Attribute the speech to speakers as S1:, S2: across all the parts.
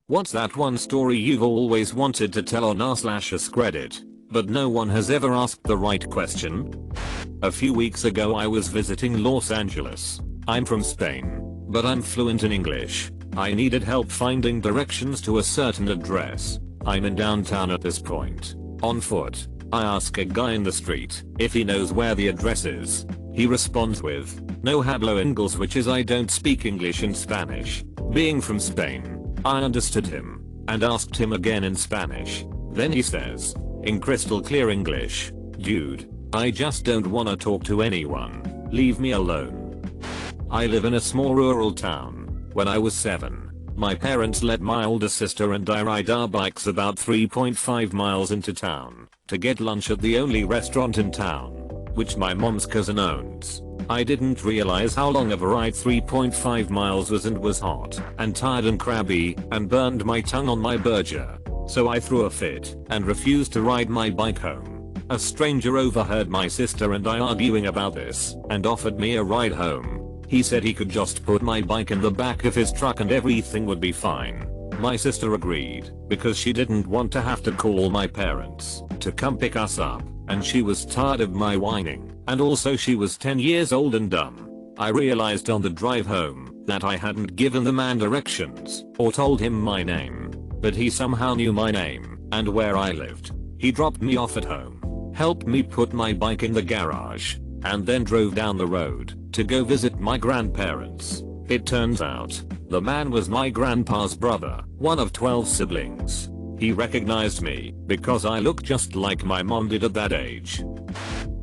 S1: What's that one story you've always wanted to tell on r/askreddit, but no one has ever asked the right question? A few weeks ago I was visiting Los Angeles. I'm from Spain, but I'm fluent in English. I needed help finding directions to a certain address. I'm in downtown at this point. On foot. I ask a guy in the street if he knows where the address is. He responds with, "No hablo inglés," which is I don't speak English in Spanish. Being from Spain, I understood him and asked him again in Spanish. Then he says, in crystal clear English, "Dude, I just don't wanna talk to anyone. Leave me alone." I live in a small rural town. When I was 7, my parents let my older sister and I ride our bikes about 3.5 miles into town to get lunch at the only restaurant in town, which my mom's cousin owns. I didn't realize how long of a ride 3.5 miles was and was hot and tired and crabby and burned my tongue on my burger. So I threw a fit and refused to ride my bike home. A stranger overheard my sister and I arguing about this and offered me a ride home. He said he could just put my bike in the back of his truck and everything would be fine. My sister agreed because she didn't want to have to call my parents to come pick us up, and she was tired of my whining, and also she was 10 years old and dumb. I realized on the drive home that I hadn't given the man directions or told him my name, but he somehow knew my name and where I lived. He dropped me off at home, helped me put my bike in the garage, and then drove down the road to go visit my grandparents. It turns out, the man was my grandpa's brother, one of 12 siblings. He recognized me because I looked just like my mom did at that age.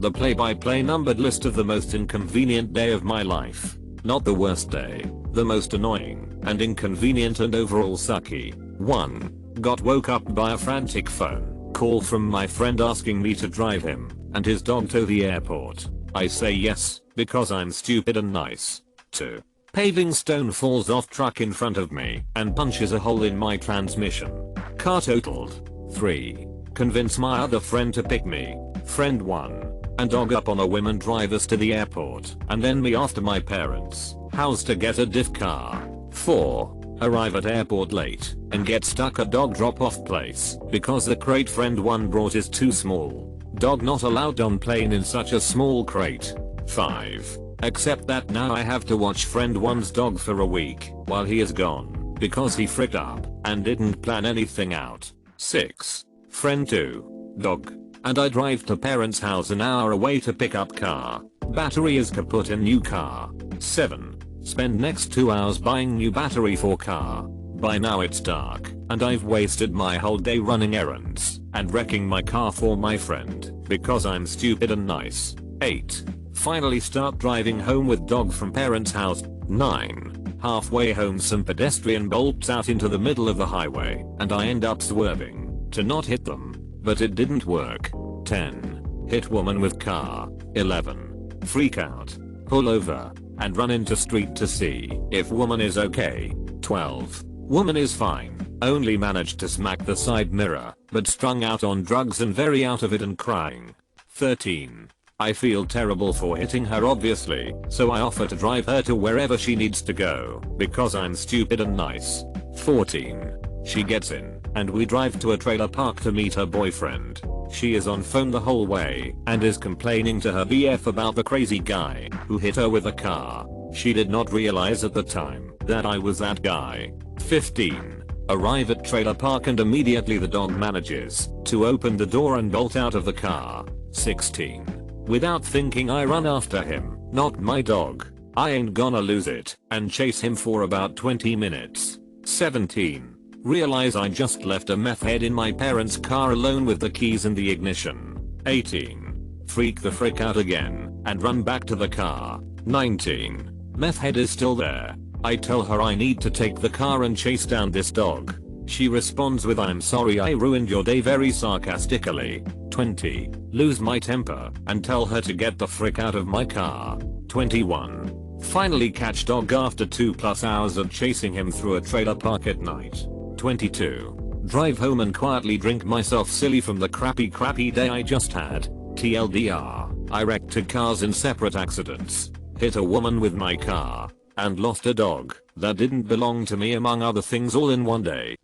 S1: The play-by-play numbered list of the most inconvenient day of my life. Not the worst day, the most annoying and inconvenient and overall sucky. 1. Got woke up by a frantic phone call from my friend asking me to drive him and his dog to the airport. I say yes, because I'm stupid and nice. 2. Paving stone falls off truck in front of me and punches a hole in my transmission. Car totaled. 3. Convince my other friend to pick me, friend 1, and dog up on a whim and drive us to the airport and then me after my parents' house to get a diff car. 4. Arrive at airport late and get stuck at dog drop-off place because the crate friend 1 brought is too small. Dog not allowed on plane in such a small crate. 5. Except that now I have to watch friend 1's dog for a week while he is gone because he fricked up and didn't plan anything out. 6. Friend 2, dog, and I drive to parents' house an hour away to pick up car. Battery is kaput in new car. 7. Spend next 2 hours buying new battery for car. By now it's dark and I've wasted my whole day running errands and wrecking my car for my friend because I'm stupid and nice. 8. Finally start driving home with dog from parents' house. 9. Halfway home some pedestrian bolts out into the middle of the highway and I end up swerving to not hit them, but it didn't work. 10. Hit woman with car. 11. Freak out, pull over, and run into street to see if woman is okay. 12. Woman is fine, only managed to smack the side mirror, but strung out on drugs and very out of it and crying. 13. I feel terrible for hitting her obviously, so I offer to drive her to wherever she needs to go, because I'm stupid and nice. 14. She gets in, and we drive to a trailer park to meet her boyfriend. She is on phone the whole way, and is complaining to her BF about the crazy guy who hit her with a car. She did not realize at the time that I was that guy. 15. Arrive at trailer park and immediately the dog manages to open the door and bolt out of the car. 16. Without thinking I run after him, not my dog. I ain't gonna lose it, and chase him for about 20 minutes. 17. Realize I just left a meth head in my parents' car alone with the keys in the ignition. 18. Freak the frick out again and run back to the car. 19. Meth head is still there. I tell her I need to take the car and chase down this dog. She responds with "I'm sorry I ruined your day" very sarcastically. 20. Lose my temper and tell her to get the frick out of my car. 21. Finally catch dog after 2+ hours of chasing him through a trailer park at night. 22. Drive home and quietly drink myself silly from the crappy day I just had. TLDR, I wrecked 2 cars in separate accidents, hit a woman with my car, and lost a dog that didn't belong to me among other things all in one day.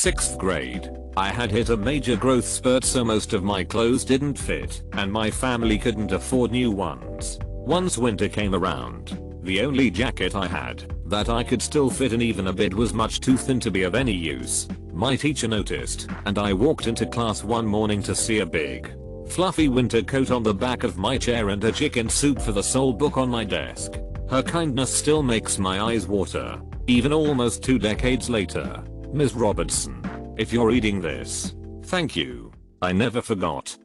S1: 6th grade. I had hit a major growth spurt, so most of my clothes didn't fit and my family couldn't afford new ones. Once winter came around, the only jacket I had that I could still fit in even a bit was much too thin to be of any use. My teacher noticed, and I walked into class one morning to see a big, fluffy winter coat on the back of my chair and a chicken soup for the soul book on my desk. Her kindness still makes my eyes water, even almost 2 decades later. Ms. Robertson, if you're reading this, thank you. I never forgot.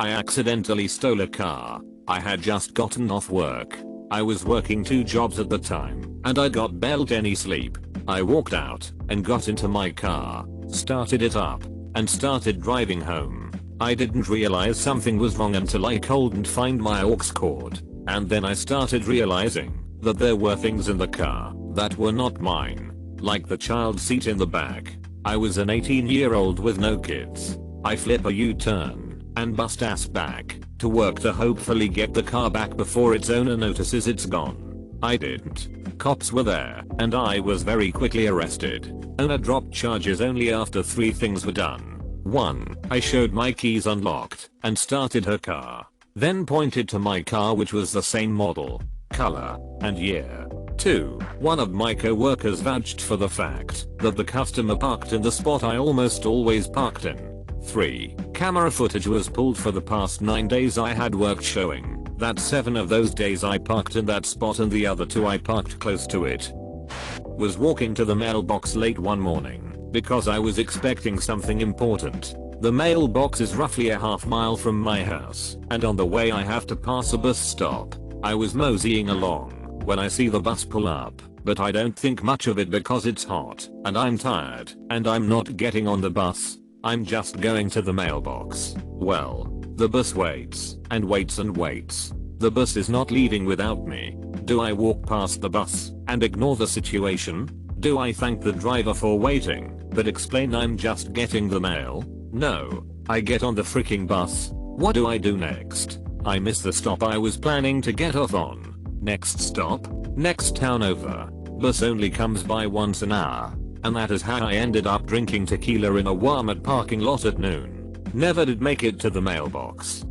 S1: I accidentally stole a car. I had just gotten off work. I was working 2 jobs at the time, and I got barely any sleep. I walked out and got into my car, started it up, and started driving home. I didn't realize something was wrong until I couldn't find my aux cord, and then I started realizing that there were things in the car that were not mine, like the child seat in the back. I was an 18-year-old with no kids. I flip a U-turn and bust ass back to work to hopefully get the car back before its owner notices it's gone. I didn't. Cops were there, and I was very quickly arrested. Owner dropped charges only after 3 things were done. 1. I showed my keys unlocked and started her car, then pointed to my car, which was the same model, color, and year. 2. One of my co-workers vouched for the fact that the customer parked in the spot I almost always parked in. 3. Camera footage was pulled for the past 9 days I had worked, showing that 7 of those days I parked in that spot and the other 2 I parked close to it. Was walking to the mailbox late one morning because I was expecting something important. The mailbox is roughly a half mile from my house, and on the way I have to pass a bus stop. I was moseying along when I see the bus pull up, but I don't think much of it because it's hot and I'm tired and I'm not getting on the bus. I'm just going to the mailbox. Well, the bus waits and waits and waits. The bus is not leaving without me. Do I walk past the bus and ignore the situation? Do I thank the driver for waiting but explain I'm just getting the mail? No. I get on the freaking bus. What do I do next? I miss the stop I was planning to get off on. Next stop? Next town over. Bus only comes by once an hour. And that is how I ended up drinking tequila in a Walmart parking lot at noon. Never did make it to the mailbox.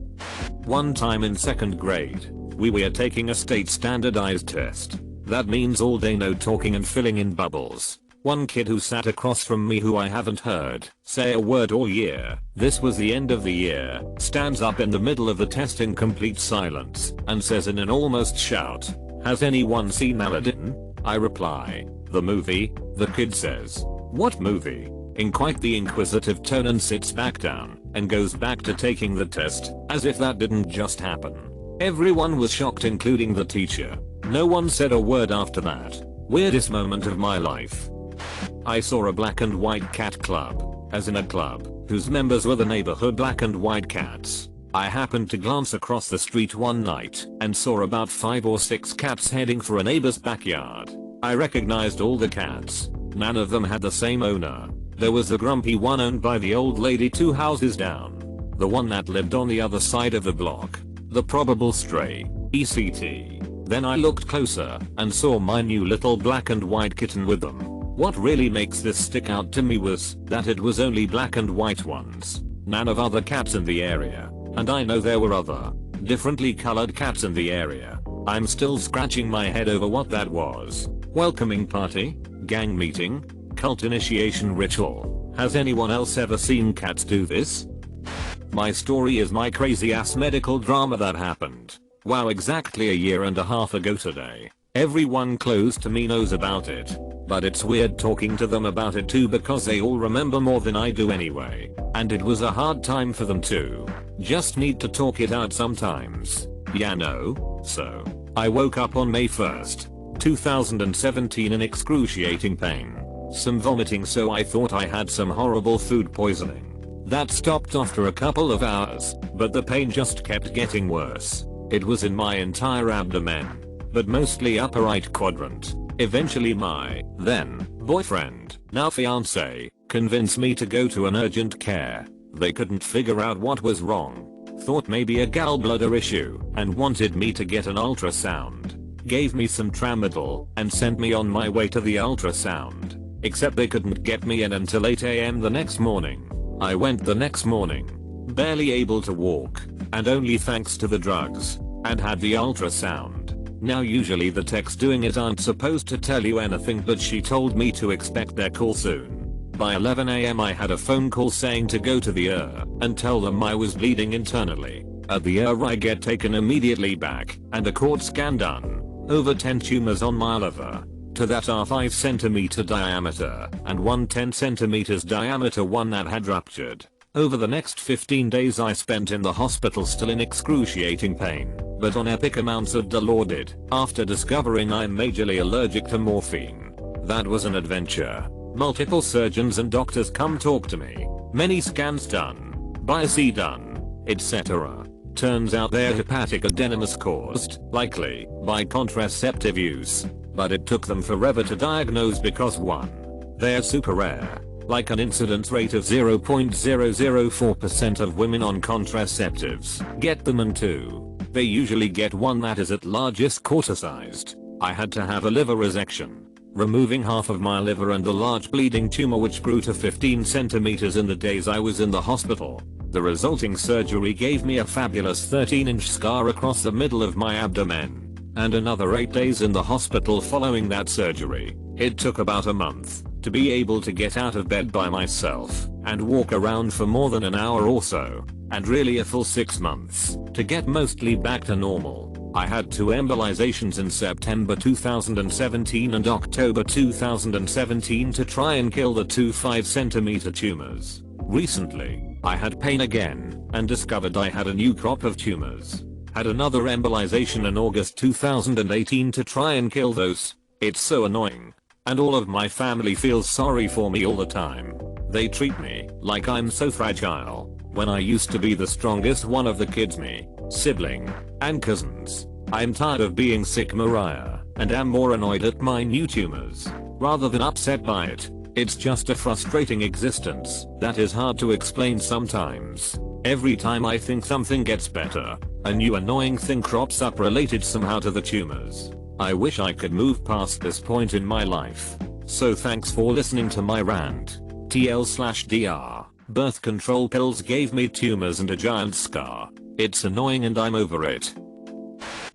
S1: One time in 2nd grade, we were taking a state standardized test. That means all day no talking and filling in bubbles. One kid who sat across from me, who I haven't heard say a word all year, this was the end of the year, stands up in the middle of the test in complete silence and says in an almost shout, "Has anyone seen Aladdin?" I reply, "The movie." The kid says, "What movie?" in quite the inquisitive tone, and sits back down and goes back to taking the test, as if that didn't just happen. Everyone was shocked, including the teacher. No one said a word after that. Weirdest moment of my life. I saw a black and white cat club, as in a club, whose members were the neighborhood black and white cats. I happened to glance across the street one night and saw about 5 or 6 cats heading for a neighbor's backyard. I recognized all the cats. None of them had the same owner. There was the grumpy one owned by the old lady 2 houses down. The one that lived on the other side of the block. The probable stray, ECT. Then I looked closer and saw my new little black and white kitten with them. What really makes this stick out to me was that it was only black and white ones. None of other cats in the area. And I know there were other, differently colored cats in the area. I'm still scratching my head over what that was. Welcoming party? Gang meeting? Cult initiation ritual? Has anyone else ever seen cats do this? My story is my crazy ass medical drama that happened. Wow, exactly a year and a half ago today. Everyone close to me knows about it. But it's weird talking to them about it too, because they all remember more than I do anyway. And it was a hard time for them too. Just need to talk it out sometimes. Yeah, no? So, I woke up on May 1st, 2017 in excruciating pain. Some vomiting, so I thought I had some horrible food poisoning. That stopped after a couple of hours, but the pain just kept getting worse. It was in my entire abdomen, but mostly upper right quadrant. Eventually my, then, boyfriend, now fiance, convinced me to go to an urgent care. They couldn't figure out what was wrong. Thought maybe a gallbladder issue, and wanted me to get an ultrasound. Gave me some tramadol, and sent me on my way to the ultrasound. except they couldn't get me in until 8 AM the next morning. I went the next morning, barely able to walk, and only thanks to the drugs, and had the ultrasound. Now usually the techs doing it aren't supposed to tell you anything, but she told me to expect their call soon. By 11 AM I had a phone call saying to go to the ER and tell them I was bleeding internally. At the ER I get taken immediately back and a cord scan done. Over 10 tumors on my liver. To that are 5 cm diameter and 1 10 cm diameter one that had ruptured. Over the next 15 days I spent in the hospital still in excruciating pain, but on epic amounts of Dilaudid, after discovering I'm majorly allergic to morphine. That was an adventure. Multiple surgeons and doctors come talk to me. Many scans done. Biopsy done. Etc. Turns out their hepatic adenoma is caused, likely, by contraceptive use. But it took them forever to diagnose because 1. They're super rare. Like an incidence rate of 0.004% of women on contraceptives get them, and 2. They usually get one that is at largest corticized. I had to have a liver resection, removing half of my liver and a large bleeding tumor which grew to 15 centimeters in the days I was in the hospital. The resulting surgery gave me a fabulous 13-inch scar across the middle of my abdomen, and another 8 days in the hospital following that surgery. It took about a month to be able to get out of bed by myself and walk around for more than an hour or so, and really a full 6 months to get mostly back to normal. I had 2 embolizations in September 2017 and October 2017 to try and kill the 2 5 cm tumors. Recently, I had pain again and discovered I had a new crop of tumors. Had another embolization in August 2018 to try and kill those. It's so annoying. And all of my family feels sorry for me all the time. They treat me like I'm so fragile, when I used to be the strongest one of the kids, me, sibling, and cousins. I'm tired of being sick, Mariah, and am more annoyed at my new tumors, rather than upset by it. It's just a frustrating existence that is hard to explain sometimes. Every time I think something gets better, a new annoying thing crops up related somehow to the tumors. I wish I could move past this point in my life. So thanks for listening to my rant. TL/DR. Birth control pills gave me tumors and a giant scar. It's annoying and I'm over it.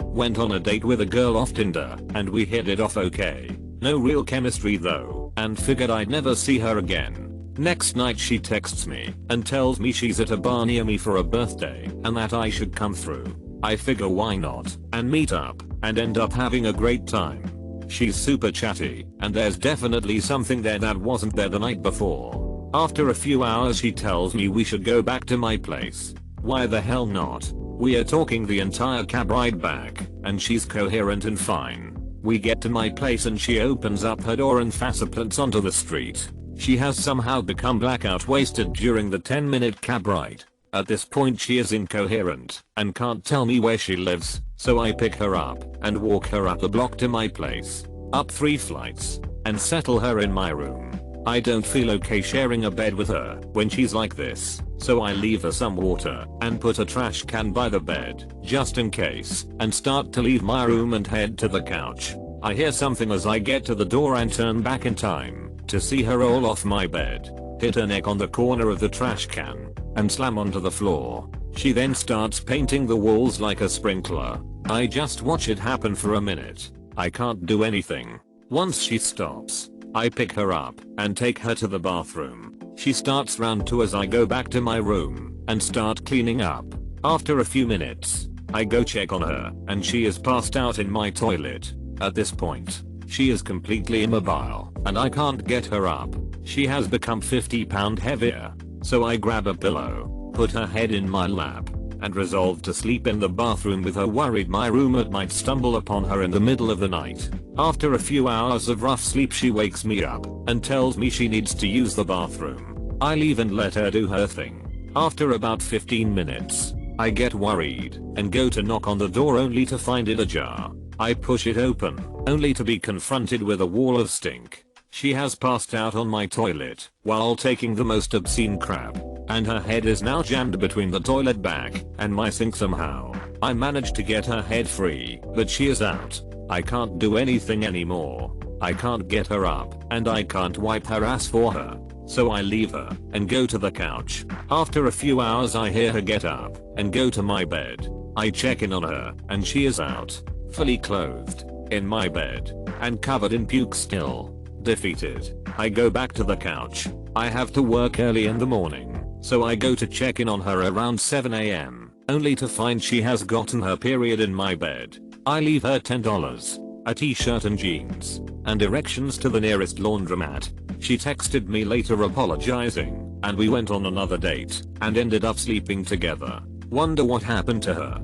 S1: Went on a date with a girl off Tinder and we hit it off okay. No real chemistry though, and figured I'd never see her again. Next night she texts me and tells me she's at a bar near me for a birthday and that I should come through. I figure why not, and meet up, and end up having a great time. She's super chatty, and there's definitely something there that wasn't there the night before. After a few hours she tells me we should go back to my place. Why the hell not? We are talking the entire cab ride back, and she's coherent and fine. We get to my place and she opens up her door and faceplants onto the street. She has somehow become blackout wasted during the 10-minute cab ride. At this point she is incoherent and can't tell me where she lives, so I pick her up and walk her up the block to my place, up 3 flights, and settle her in my room. I don't feel okay sharing a bed with her when she's like this, so I leave her some water and put a trash can by the bed, just in case, and start to leave my room and head to the couch. I hear something as I get to the door and turn back in time to see her roll off my bed, hit her neck on the corner of the trash can, and slam onto the floor. She then starts painting the walls like a sprinkler. I just watch it happen for a minute. I can't do anything. Once she stops, I pick her up and take her to the bathroom. She starts round 2 as I go back to my room and start cleaning up. After a few minutes, I go check on her and she is passed out in my toilet. At this point, she is completely immobile and I can't get her up. She has become 50 pounds heavier. So I grab a pillow, put her head in my lap, and resolve to sleep in the bathroom with her, worried my roommate might stumble upon her in the middle of the night. After a few hours of rough sleep she wakes me up and tells me she needs to use the bathroom. I leave and let her do her thing. After about 15 minutes, I get worried and go to knock on the door only to find it ajar. I push it open, only to be confronted with a wall of stink. She has passed out on my toilet while taking the most obscene crap, and her head is now jammed between the toilet back and my sink somehow. I managed to get her head free, but she is out. I can't do anything anymore. I can't get her up and I can't wipe her ass for her. So I leave her and go to the couch. After a few hours I hear her get up and go to my bed. I check in on her and she is out, fully clothed, in my bed, and covered in puke still. Defeated, I go back to the couch. I have to work early in the morning, so I go to check in on her around 7 AM, only to find she has gotten her period in my bed. I leave her $10, a t-shirt and jeans, and directions to the nearest laundromat. She texted me later apologizing, and we went on another date, and ended up sleeping together. Wonder what happened to her.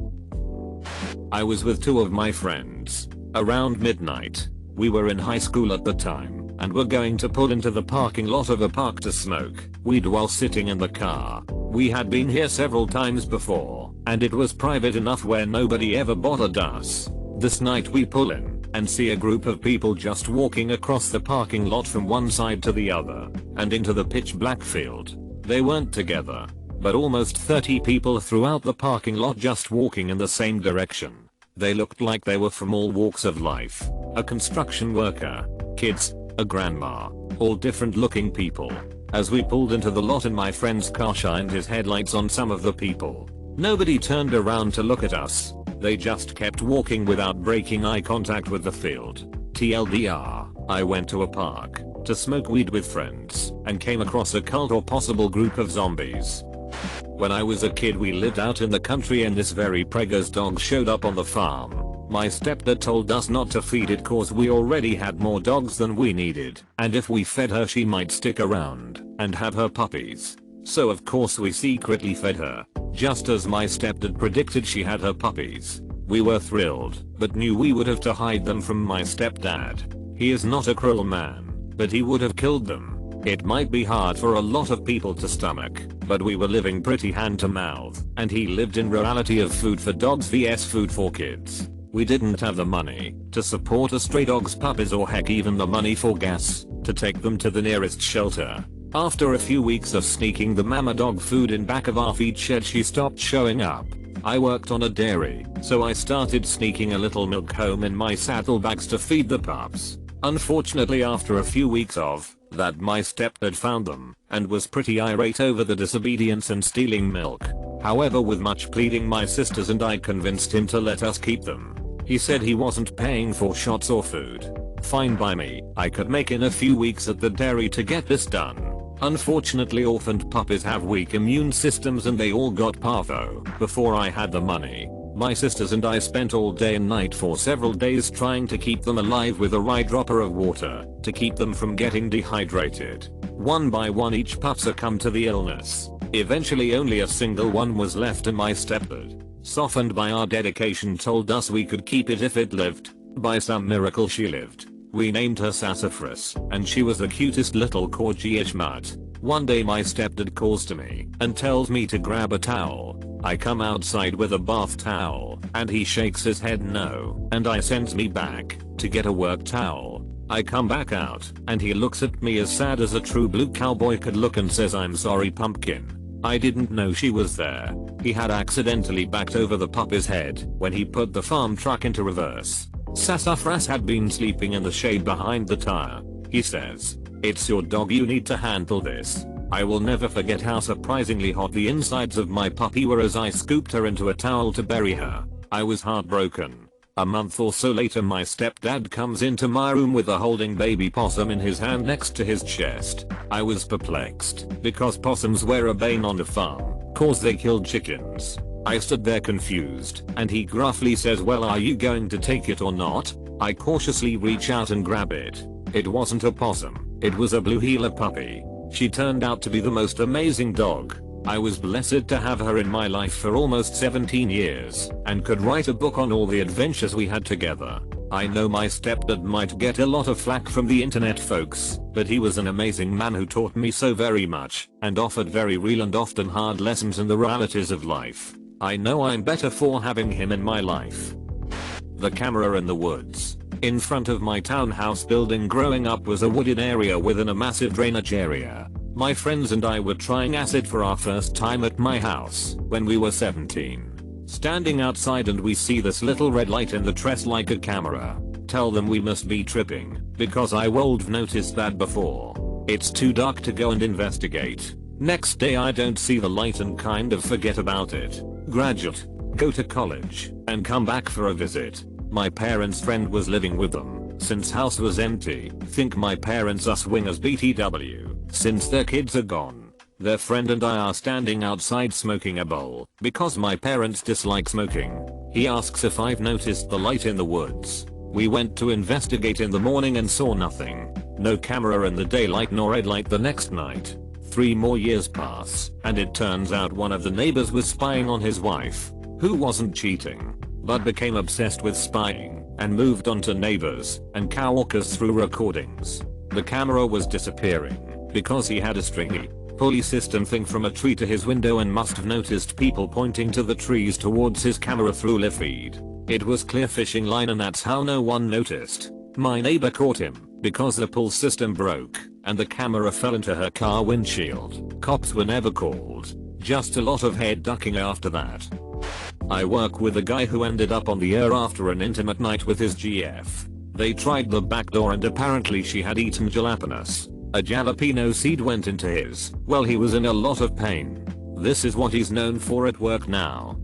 S1: I was with two of my friends. Around midnight. We were in high school at the time, and were going to pull into the parking lot of a park to smoke weed while sitting in the car. We had been here several times before, and it was private enough where nobody ever bothered us. This night we pull in and see a group of people just walking across the parking lot from one side to the other and into the pitch black field. They weren't together, but almost 30 people throughout the parking lot just walking in the same direction. They looked like they were from all walks of life. A construction worker, kids, a grandma, all different looking people. As we pulled into the lot and my friend's car shined his headlights on some of the people, nobody turned around to look at us. They just kept walking without breaking eye contact with the field. TLDR, I went to a park to smoke weed with friends and came across a cult or possible group of zombies. When I was a kid we lived out in the country and this very preggers dog showed up on the farm. My stepdad told us not to feed it cause we already had more dogs than we needed, and if we fed her she might stick around and have her puppies. So of course we secretly fed her, just as my stepdad predicted she had her puppies. We were thrilled, but knew we would have to hide them from my stepdad. He is not a cruel man, but he would have killed them. It might be hard for a lot of people to stomach, but we were living pretty hand to mouth, and he lived in reality of food for dogs vs food for kids. We didn't have the money to support a stray dog's puppies or heck even the money for gas to take them to the nearest shelter. After a few weeks of sneaking the mama dog food in back of our feed shed she stopped showing up. I worked on a dairy, so I started sneaking a little milk home in my saddlebags to feed the pups. Unfortunately after a few weeks of that my stepdad found them and was pretty irate over the disobedience and stealing milk. However with much pleading my sisters and I convinced him to let us keep them. He said he wasn't paying for shots or food. Fine by me, I could make in a few weeks at the dairy to get this done. Unfortunately orphaned puppies have weak immune systems and they all got parvo before I had the money. My sisters and I spent all day and night for several days trying to keep them alive with a right dropper of water to keep them from getting dehydrated. One by one each pup succumbed to the illness. Eventually only a single one was left and my stepdad, softened by our dedication, told us we could keep it if it lived. By some miracle she lived. We named her Sassafras, and she was the cutest little corgi-ish mutt. One day my stepdad calls to me and tells me to grab a towel. I come outside with a bath towel, and he shakes his head no, and I sends me back to get a work towel. I come back out, and he looks at me as sad as a true blue cowboy could look and says, "I'm sorry, pumpkin. I didn't know she was there." He had accidentally backed over the puppy's head when he put the farm truck into reverse. Sassafras had been sleeping in the shade behind the tire. He says, "It's your dog, you need to handle this." I will never forget how surprisingly hot the insides of my puppy were as I scooped her into a towel to bury her. I was heartbroken. A month or so later my stepdad comes into my room with a holding baby possum in his hand next to his chest. I was perplexed because possums were a bane on the farm, cause they killed chickens. I stood there confused, and he gruffly says, "Well, are you going to take it or not?" I cautiously reach out and grab it. It wasn't a possum, it was a blue heeler puppy. She turned out to be the most amazing dog. I was blessed to have her in my life for almost 17 years, and could write a book on all the adventures we had together. I know my stepdad might get a lot of flack from the internet folks, but he was an amazing man who taught me so very much, and offered very real and often hard lessons in the realities of life. I know I'm better for having him in my life. The camera in the woods. In front of my townhouse building growing up was a wooded area within a massive drainage area. My friends and I were trying acid for our first time at my house when we were 17. Standing outside and we see this little red light in the tress like a camera. Tell them we must be tripping, because I would noticed that before. It's too dark to go and investigate. Next day I don't see the light and kind of forget about it. Graduate, go to college, and come back for a visit. My parents' friend was living with them, since house was empty. Think my parents are swingers BTW, since their kids are gone. Their friend and I are standing outside smoking a bowl, because my parents dislike smoking. He asks if I've noticed the light in the woods. We went to investigate in the morning and saw nothing. No camera in the daylight nor red light the next night. 3 more years pass, and it turns out one of the neighbors was spying on his wife, who wasn't cheating, but became obsessed with spying, and moved on to neighbors and coworkers through recordings. The camera was disappearing, because he had a stringy pulley system thing from a tree to his window and must have noticed people pointing to the trees towards his camera through live feed. It was clear fishing line and that's how no one noticed. My neighbor caught him, because the pull system broke, and the camera fell into her car windshield. Cops were never called. Just a lot of head ducking after that. I work with a guy who ended up on the air after an intimate night with his GF. They tried the back door and apparently she had eaten jalapenos. A jalapeno seed went into his. Well, he was in a lot of pain. This is what he's known for at work now.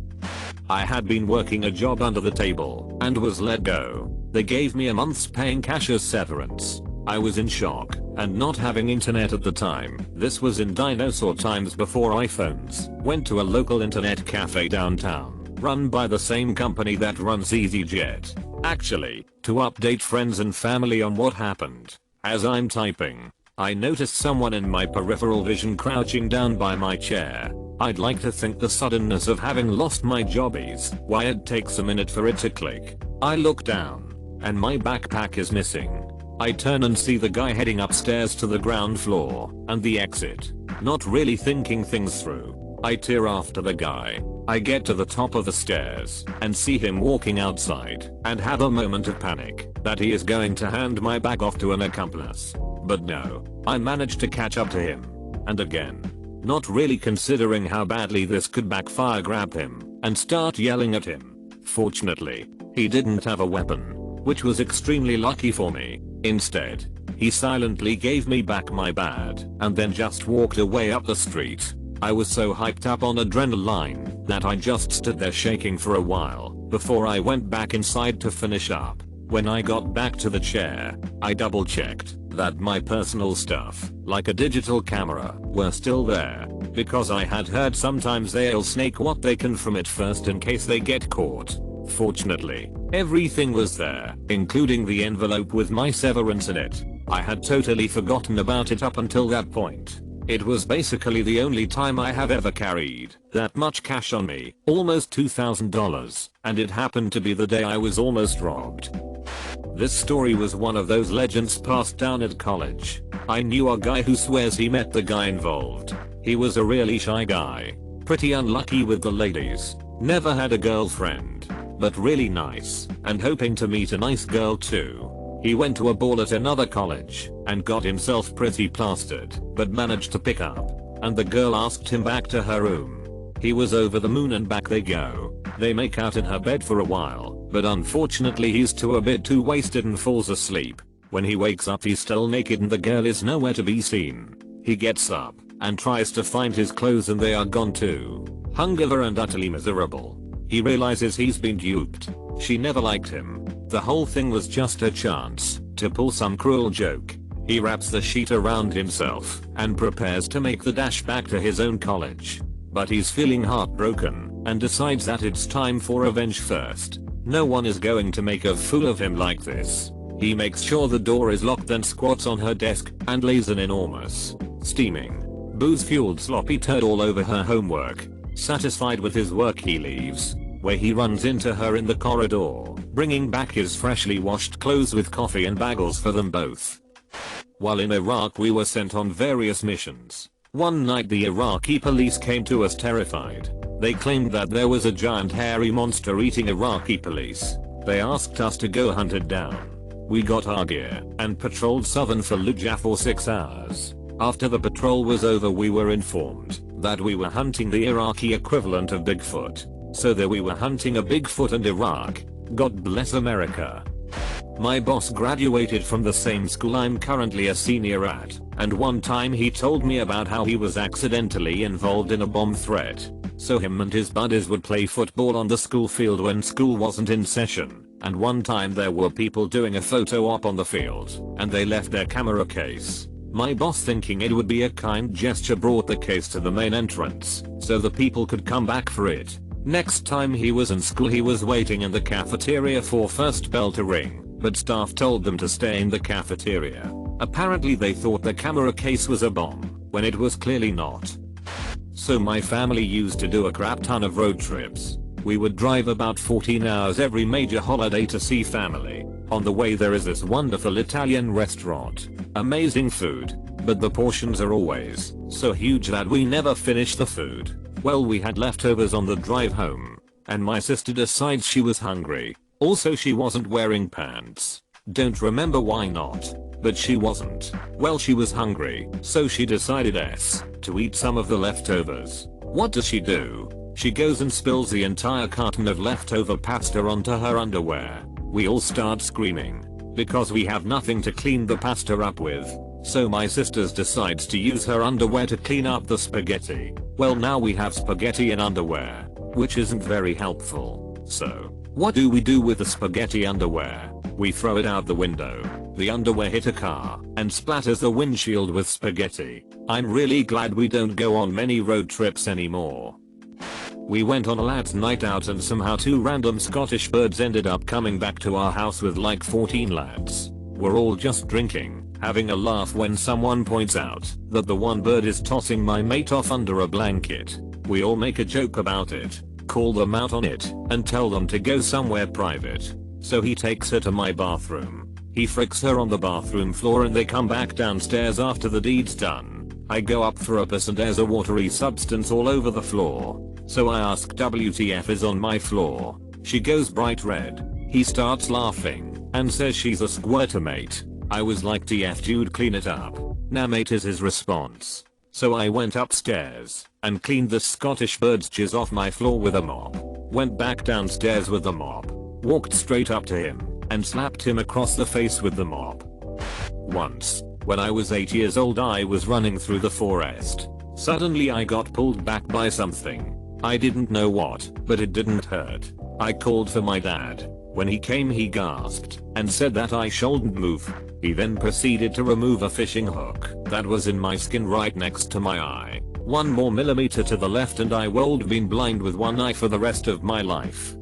S1: I had been working a job under the table and was let go. They gave me a month's pay in cash as severance. I was in shock, and not having internet at the time, this was in dinosaur times before iPhones, went to a local internet cafe downtown, run by the same company that runs EasyJet. Actually, to update friends and family on what happened. As I'm typing, I noticed someone in my peripheral vision crouching down by my chair. I'd like to think the suddenness of having lost my job is why it takes a minute for it to click. I look down, and my backpack is missing. I turn and see the guy heading upstairs to the ground floor and the exit. Not really thinking things through, I tear after the guy. I get to the top of the stairs and see him walking outside and have a moment of panic that he is going to hand my bag off to an accomplice. But no, I manage to catch up to him. And again, not really considering how badly this could backfire, grab him and start yelling at him. Fortunately, he didn't have a weapon, which was extremely lucky for me. Instead, he silently gave me back my bag and then just walked away up the street. I was so hyped up on adrenaline that I just stood there shaking for a while before I went back inside to finish up. When I got back to the chair, I double checked that my personal stuff, like a digital camera, were still there, because I had heard sometimes they'll snake what they can from it first in case they get caught. Fortunately, everything was there, including the envelope with my severance in it. I had totally forgotten about it up until that point. It was basically the only time I have ever carried that much cash on me, almost $2,000, and it happened to be the day I was almost robbed. This story was one of those legends passed down at college. I knew a guy who swears he met the guy involved. He was a really shy guy, pretty unlucky with the ladies, never had a girlfriend, but really nice, and hoping to meet a nice girl too. He went to a ball at another college and got himself pretty plastered, but managed to pick up, and the girl asked him back to her room. He was over the moon and back they go. They make out in her bed for a while, but unfortunately he's a bit too wasted and falls asleep. When he wakes up he's still naked and the girl is nowhere to be seen. He gets up and tries to find his clothes and they are gone too. Hungover and utterly miserable. He realizes he's been duped. She never liked him. The whole thing was just a chance to pull some cruel joke. He wraps the sheet around himself and prepares to make the dash back to his own college. But he's feeling heartbroken and decides that it's time for revenge first. No one is going to make a fool of him like this. He makes sure the door is locked, then squats on her desk and lays an enormous, steaming, booze-fueled sloppy turd all over her homework. Satisfied with his work he leaves, where he runs into her in the corridor, bringing back his freshly washed clothes with coffee and bagels for them both. While in Iraq we were sent on various missions. One night the Iraqi police came to us terrified. They claimed that there was a giant hairy monster eating Iraqi police. They asked us to go hunt it down. We got our gear and patrolled southern Fallujah for 6 hours. After the patrol was over we were informed that we were hunting the Iraqi equivalent of Bigfoot. So that we were hunting a Bigfoot and Iraq. God bless America. My boss graduated from the same school I'm currently a senior at, and one time he told me about how he was accidentally involved in a bomb threat. So him and his buddies would play football on the school field when school wasn't in session, and one time there were people doing a photo op on the field, and they left their camera case. My boss, thinking it would be a kind gesture, brought the case to the main entrance so the people could come back for it. Next time he was in school, he was waiting in the cafeteria for first bell to ring, but staff told them to stay in the cafeteria. Apparently they thought the camera case was a bomb, when it was clearly not. So my family used to do a crap ton of road trips. We would drive about 14 hours every major holiday to see family. On the way there is this wonderful Italian restaurant. Amazing food, but the portions are always so huge that we never finish the food. Well, we had leftovers on the drive home, and my sister decides she was hungry. Also, she wasn't wearing pants. Don't remember why not, but she wasn't. Well, she was hungry, so she decided to eat some of the leftovers. What does she do? She goes and spills the entire carton of leftover pasta onto her underwear. We all start screaming because we have nothing to clean the pasta up with. So my sister decides to use her underwear to clean up the spaghetti. Well, now we have spaghetti in underwear, which isn't very helpful. So what do we do with the spaghetti underwear? We throw it out the window. The underwear hit a car and splatters the windshield with spaghetti. I'm really glad we don't go on many road trips anymore. We went on a lads' night out and somehow 2 random Scottish birds ended up coming back to our house with like 14 lads. We're all just drinking, having a laugh when someone points out that the one bird is tossing my mate off under a blanket. We all make a joke about it, call them out on it, and tell them to go somewhere private. So he takes her to my bathroom. He fricks her on the bathroom floor and they come back downstairs after the deed's done. I go up for a piss and there's a watery substance all over the floor. So I ask WTF is on my floor. She goes bright red. He starts laughing and says she's a squirter, mate. I was like, TF dude, clean it up. Nah mate, is his response. So I went upstairs and cleaned the Scottish bird's jizz off my floor with a mop. Went back downstairs with the mop. Walked straight up to him and slapped him across the face with the mop. Once, when I was 8 years old, I was running through the forest. Suddenly I got pulled back by something. I didn't know what, but it didn't hurt. I called for my dad. When he came, he gasped and said that I shouldn't move. He then proceeded to remove a fishing hook that was in my skin right next to my eye. 1 more millimeter to the left and I would been blind with one eye for the rest of my life.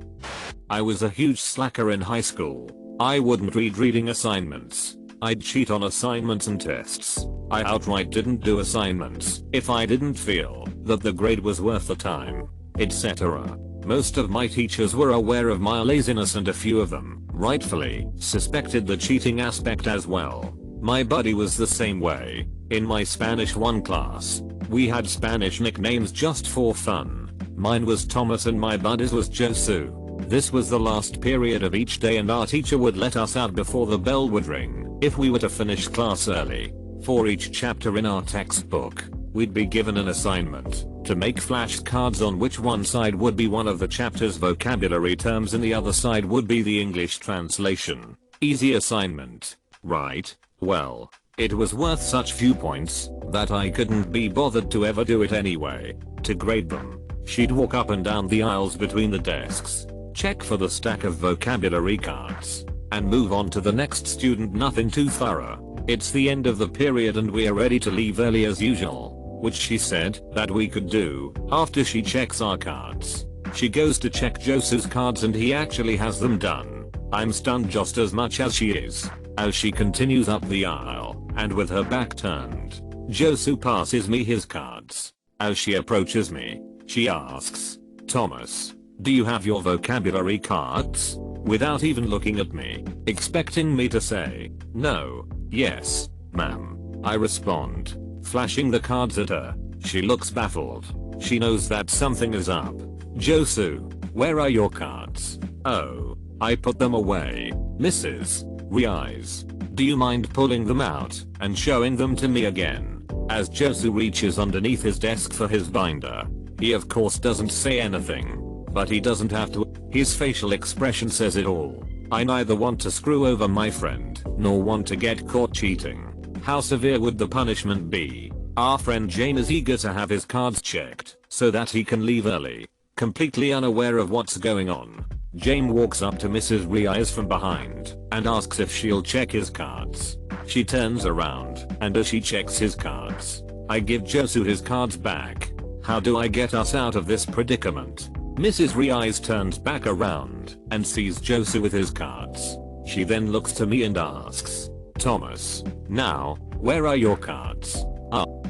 S1: I was a huge slacker in high school. I wouldn't read reading assignments. I'd cheat on assignments and tests. I outright didn't do assignments if I didn't feel that the grade was worth the time, etc. Most of my teachers were aware of my laziness and a few of them, rightfully, suspected the cheating aspect as well. My buddy was the same way. In my Spanish 1 class, we had Spanish nicknames just for fun. Mine was Thomas and my buddy's was Josu. This was the last period of each day and our teacher would let us out before the bell would ring if we were to finish class early. For each chapter in our textbook, we'd be given an assignment to make flashcards on which one side would be one of the chapter's vocabulary terms and the other side would be the English translation. Easy assignment, right? Well, it was worth such few points that I couldn't be bothered to ever do it anyway. To grade them, she'd walk up and down the aisles between the desks, check for the stack of vocabulary cards, and move on to the next student. Nothing too thorough. It's the end of the period and we are ready to leave early as usual, which she said that we could do after she checks our cards. She goes to check Josu's cards and he actually has them done. I'm stunned just as much as she is, as she continues up the aisle, and with her back turned, Josu passes me his cards. As she approaches me, she asks, "Thomas, do you have your vocabulary cards?" Without even looking at me, expecting me to say, "No, yes, ma'am," I respond, flashing the cards at her. She looks baffled. She knows that something is up. "Josu, where are your cards?" "Oh, I put them away, Mrs. Rice. Do you mind pulling them out and showing them to me again?" As Josu reaches underneath his desk for his binder, he of course doesn't say anything, but he doesn't have to. His facial expression says it all. I neither want to screw over my friend nor want to get caught cheating. How severe would the punishment be? Our friend Jane is eager to have his cards checked so that he can leave early, completely unaware of what's going on. Jane walks up to Mrs. Riaz from behind and asks if she'll check his cards. She turns around, and as she checks his cards, I give Josu his cards back. How do I get us out of this predicament? Mrs. Riaz turns back around and sees Josu with his cards. She then looks to me and asks, Thomas, now, where are your cards?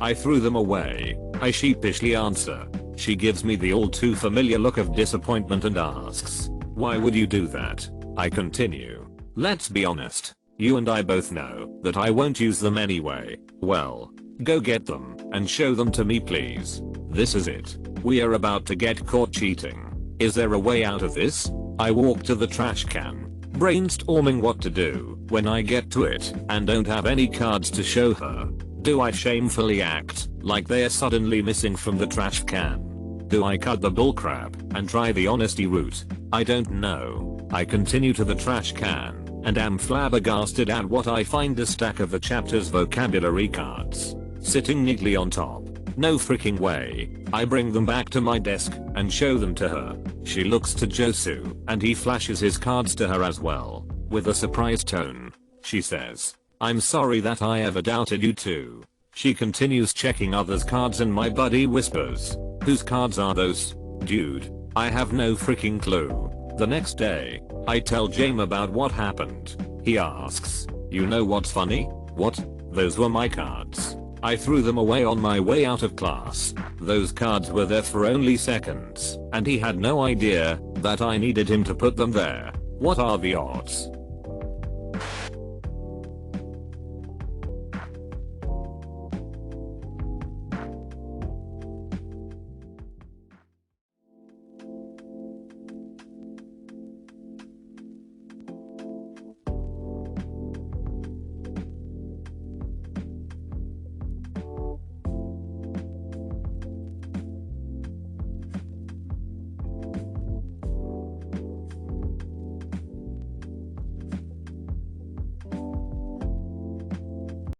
S1: I threw them away, I sheepishly answer. She gives me the all too familiar look of disappointment and asks, why would you do that? I continue. Let's be honest. You and I both know that I won't use them anyway. Well, go get them and show them to me please. This is it. We are about to get caught cheating. Is there a way out of this? I walk to the trash can, brainstorming what to do when I get to it and don't have any cards to show her. Do I shamefully act like they are suddenly missing from the trash can? Do I cut the bullcrap and try the honesty route? I don't know. I continue to the trash can and am flabbergasted at what I find: a stack of the chapter's vocabulary cards sitting neatly on top. No freaking way. I bring them back to my desk and show them to her. She looks to Josu and he flashes his cards to her as well. With a surprised tone, she says, I'm sorry that I ever doubted you too. She continues checking others' cards and my buddy whispers, whose cards are those? Dude, I have no freaking clue. The next day, I tell James about what happened. He asks, you know what's funny? What? Those were my cards. I threw them away on my way out of class. Those cards were there for only seconds, and he had no idea that I needed him to put them there. What are the odds?